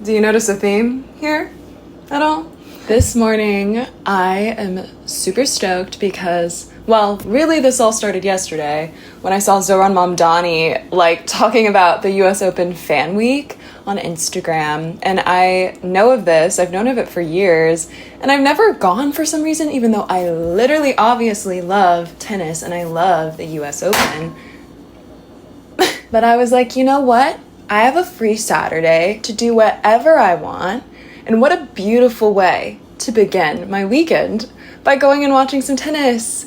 Do you notice a theme here at all? This morning, I am super stoked because, well, really this all started yesterday when I saw Zoran Mamdani, talking about the US Open Fan Week on Instagram. And I know of this, I've known of it for years, and I've never gone for some reason, even though I literally obviously love tennis and I love the US Open. But I was like, you know what? I have a free Saturday to do whatever I want, and what a beautiful way to begin my weekend by going and watching some tennis.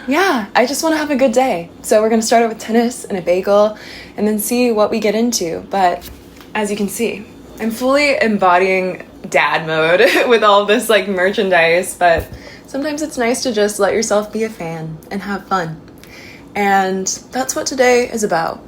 Yeah, I just want to have a good day. So we're going to start it with tennis and a bagel and then see what we get into. But as you can see, I'm fully embodying dad mode with all this merchandise, but sometimes it's nice to just let yourself be a fan and have fun. And that's what today is about.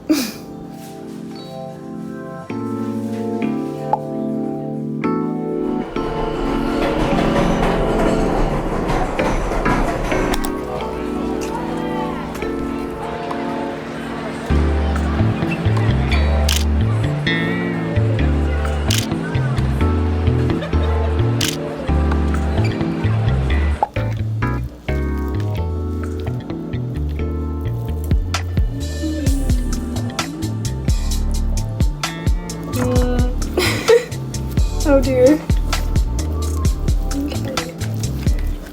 Oh dear.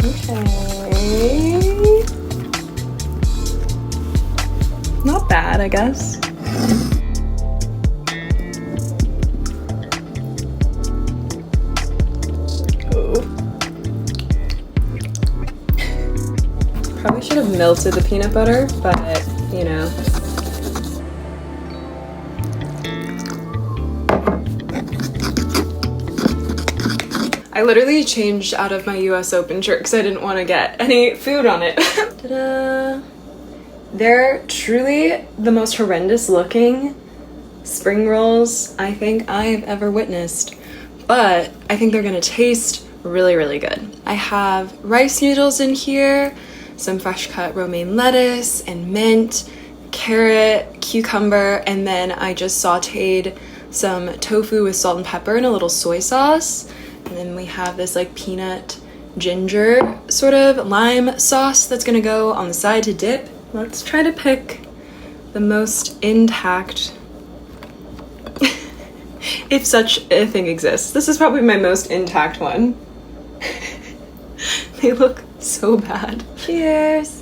Okay. Not bad, I guess. Oh. Probably should have melted the peanut butter, but you know. I literally changed out of my US Open shirt because I didn't want to get any food on it. Ta-da! They're truly the most horrendous looking spring rolls I think I've ever witnessed, but I think they're gonna taste really, really good. I have rice noodles in here, some fresh cut romaine lettuce and mint, carrot, cucumber, and then I just sauteed some tofu with salt and pepper and a little soy sauce. And then we have this peanut ginger sort of lime sauce that's gonna go on the side to dip. Let's try to pick the most intact, if such a thing exists. This is probably my most intact one. They look so bad. Cheers.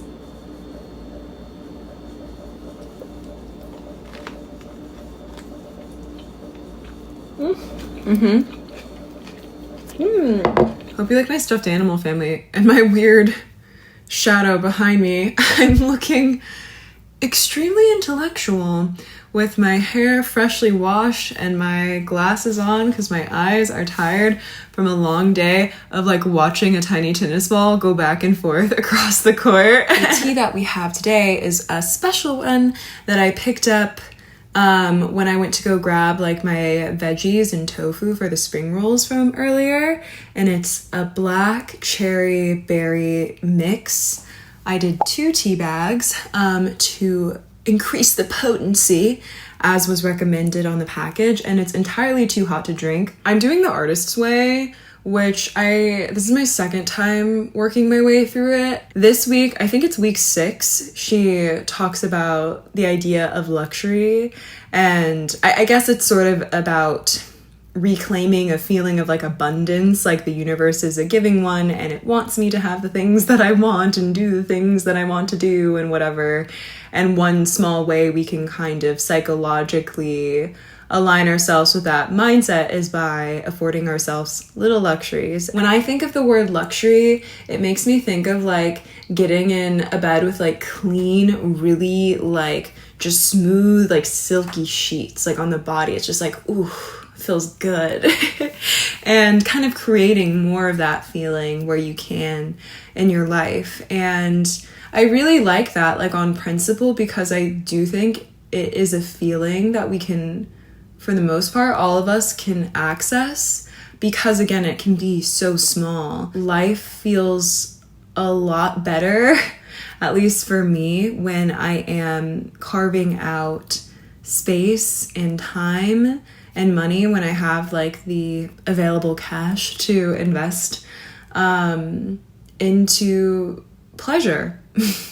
Hope you like my stuffed animal family and my weird shadow behind me. I'm looking extremely intellectual with my hair freshly washed and my glasses on because my eyes are tired from a long day of watching a tiny tennis ball go back and forth across the court. The tea that we have today is a special one that I picked up when I went to go grab my veggies and tofu for the spring rolls from earlier, and it's a black cherry berry mix. I did 2 tea bags to increase the potency as was recommended on the package, and it's entirely too hot to drink. I'm doing the artist's way, which this is my second time working my way through it. This week, I think it's week 6, she talks about the idea of luxury, and I guess it's sort of about reclaiming a feeling of abundance, the universe is a giving one and it wants me to have the things that I want and do the things that I want to do and whatever. And one small way we can kind of psychologically align ourselves with that mindset is by affording ourselves little luxuries. When I think of the word luxury, it makes me think of getting in a bed with clean, really just smooth, silky sheets on the body. It's just ooh, feels good. And kind of creating more of that feeling where you can in your life. And I really like that on principle, because I do think it is a feeling that we can, for the most part, all of us can access, because again, it can be so small. Life feels a lot better, at least for me, when I am carving out space and time and money when I have like the available cash to invest into pleasure.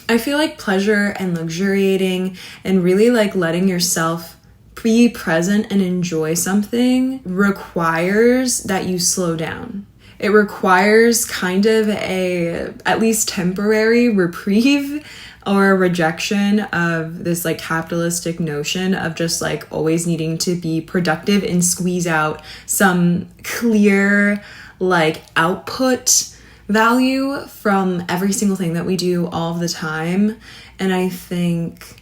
I feel like pleasure and luxuriating and really like letting yourself be present and enjoy something requires that you slow down. It requires kind of a, at least temporary reprieve or rejection of this like capitalistic notion of just like always needing to be productive and squeeze out some clear like output value from every single thing that we do all the time. And I think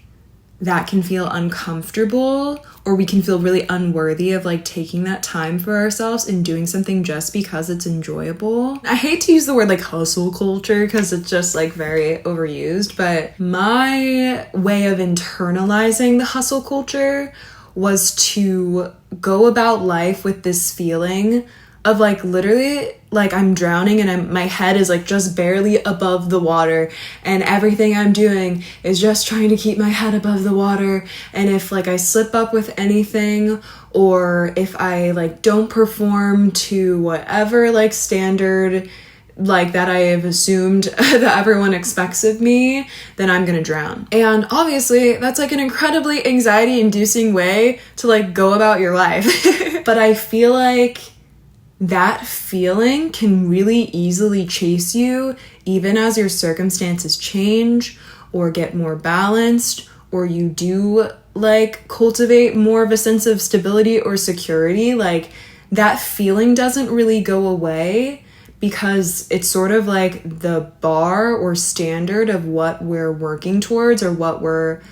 that can feel uncomfortable, or we can feel really unworthy of like taking that time for ourselves and doing something just because it's enjoyable. I hate to use the word like hustle culture because it's just like very overused, but my way of internalizing the hustle culture was to go about life with this feeling of like literally like I'm drowning and my head is like just barely above the water, and everything I'm doing is just trying to keep my head above the water. And if like I slip up with anything, or if I like don't perform to whatever like standard like that I have assumed that everyone expects of me, then I'm gonna drown. And obviously that's like an incredibly anxiety inducing way to like go about your life. But I feel like that feeling can really easily chase you even as your circumstances change or get more balanced, or you do like cultivate more of a sense of stability or security. Like that feeling doesn't really go away because it's sort of like the bar or standard of what we're working towards or what we're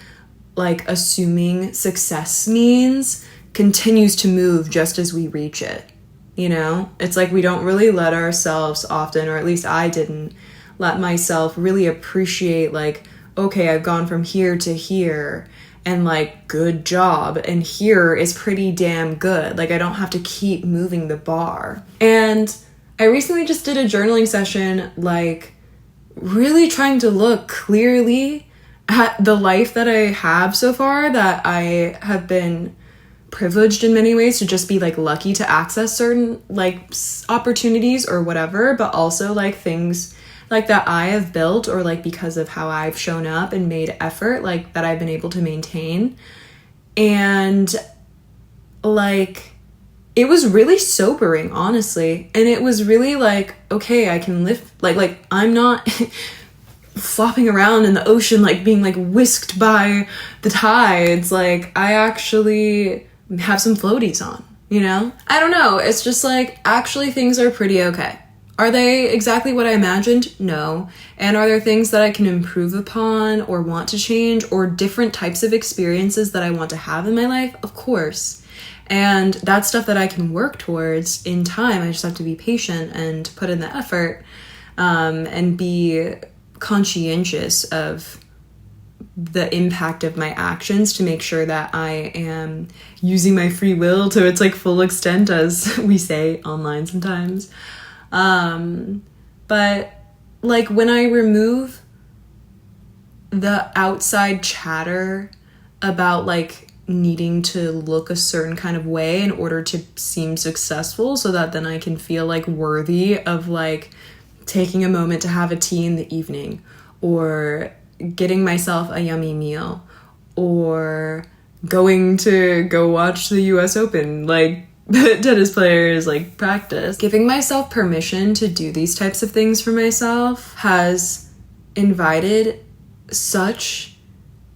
like assuming success means continues to move just as we reach it. You know, it's like we don't really let ourselves often, or at least I didn't let myself really appreciate like, okay, I've gone from here to here and like good job, and here is pretty damn good. Like I don't have to keep moving the bar. And I recently just did a journaling session, like really trying to look clearly at the life that I have so far, that I have been privileged in many ways to just be like lucky to access certain like opportunities or whatever, but also like things like that I have built, or like because of how I've shown up and made effort, like that I've been able to maintain. And like it was really sobering, honestly. And it was really like, okay, I can live like I'm not flopping around in the ocean like being like whisked by the tides. Like I actually have some floaties on, you know? I don't know. It's just like, actually things are pretty okay. Are they exactly what I imagined? No. And are there things that I can improve upon or want to change, or different types of experiences that I want to have in my life? Of course. And that's stuff that I can work towards in time. I just have to be patient and put in the effort, and be conscientious of the impact of my actions to make sure that I am using my free will to its like full extent, as we say online sometimes. But like when I remove the outside chatter about like needing to look a certain kind of way in order to seem successful, so that then I can feel like worthy of like taking a moment to have a tea in the evening, or getting myself a yummy meal, or going to go watch the US Open, like tennis players like practice. Giving myself permission to do these types of things for myself has invited such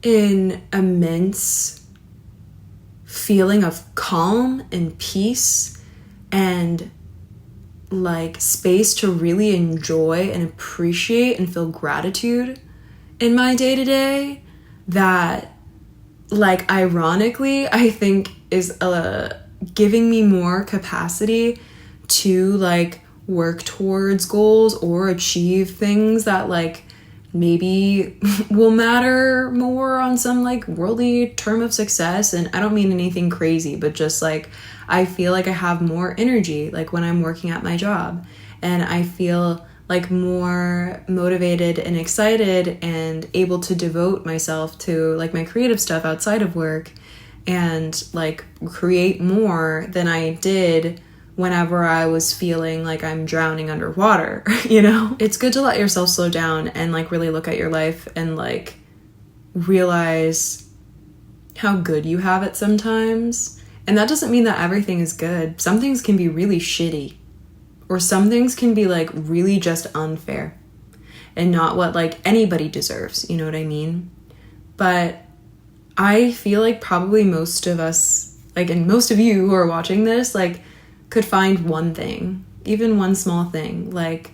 an immense feeling of calm and peace and like space to really enjoy and appreciate and feel gratitude in my day-to-day, that like ironically I think is giving me more capacity to like work towards goals or achieve things that like maybe will matter more on some like worldly term of success. And I don't mean anything crazy, but just like I feel like I have more energy like when I'm working at my job, and I feel like more motivated and excited and able to devote myself to like my creative stuff outside of work. and like create more than I did whenever I was feeling like I'm drowning underwater, you know? It's good to let yourself slow down and like really look at your life and like realize how good you have it sometimes. And that doesn't mean that everything is good. Some things can be really shitty, or some things can be like really just unfair and not what like anybody deserves, you know what I mean? But I feel like probably most of us, like, and most of you who are watching this, like, could find one thing, even one small thing. Like,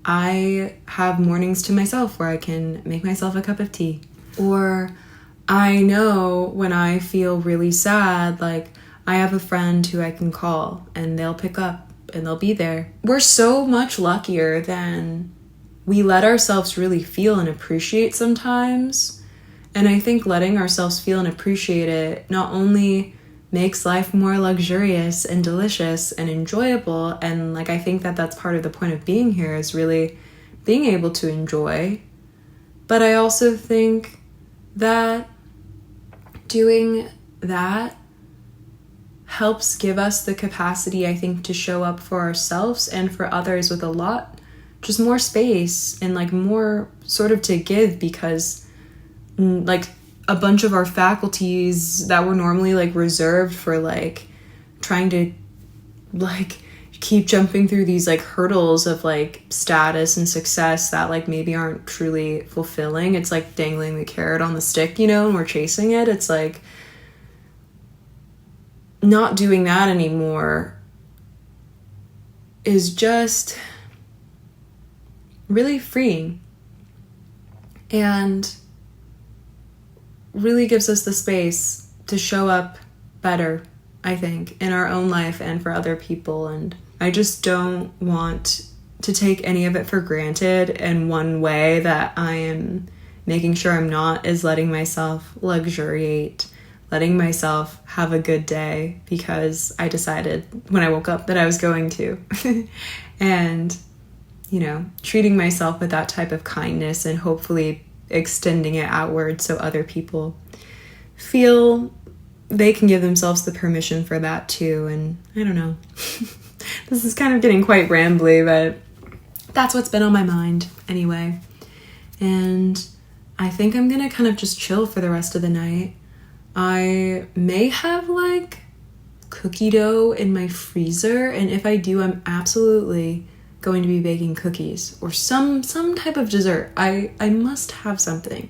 I have mornings to myself where I can make myself a cup of tea. Or I know when I feel really sad, like, I have a friend who I can call and they'll pick up and they'll be there. We're so much luckier than we let ourselves really feel and appreciate sometimes. And I think letting ourselves feel and appreciate it not only makes life more luxurious and delicious and enjoyable, and like I think that that's part of the point of being here, is really being able to enjoy. But I also think that doing that helps give us the capacity, I think, to show up for ourselves and for others with a lot, just more space and like more sort of to give, because like a bunch of our faculties that were normally like reserved for like trying to like keep jumping through these like hurdles of like status and success that like maybe aren't truly fulfilling. It's like dangling the carrot on the stick, you know, and we're chasing it. It's like not doing that anymore is just really freeing and really gives us the space to show up better, I think, in our own life and for other people. And I just don't want to take any of it for granted. And one way that I am making sure I'm not is letting myself luxuriate, letting myself have a good day because I decided when I woke up that I was going to. And, you know, treating myself with that type of kindness and hopefully extending it outward so other people feel they can give themselves the permission for that too. And I don't know. This is kind of getting quite rambly, but that's what's been on my mind anyway. And I think I'm gonna kind of just chill for the rest of the night. I may have like cookie dough in my freezer, and if I do, I'm absolutely going to be baking cookies or some type of dessert. I must have something.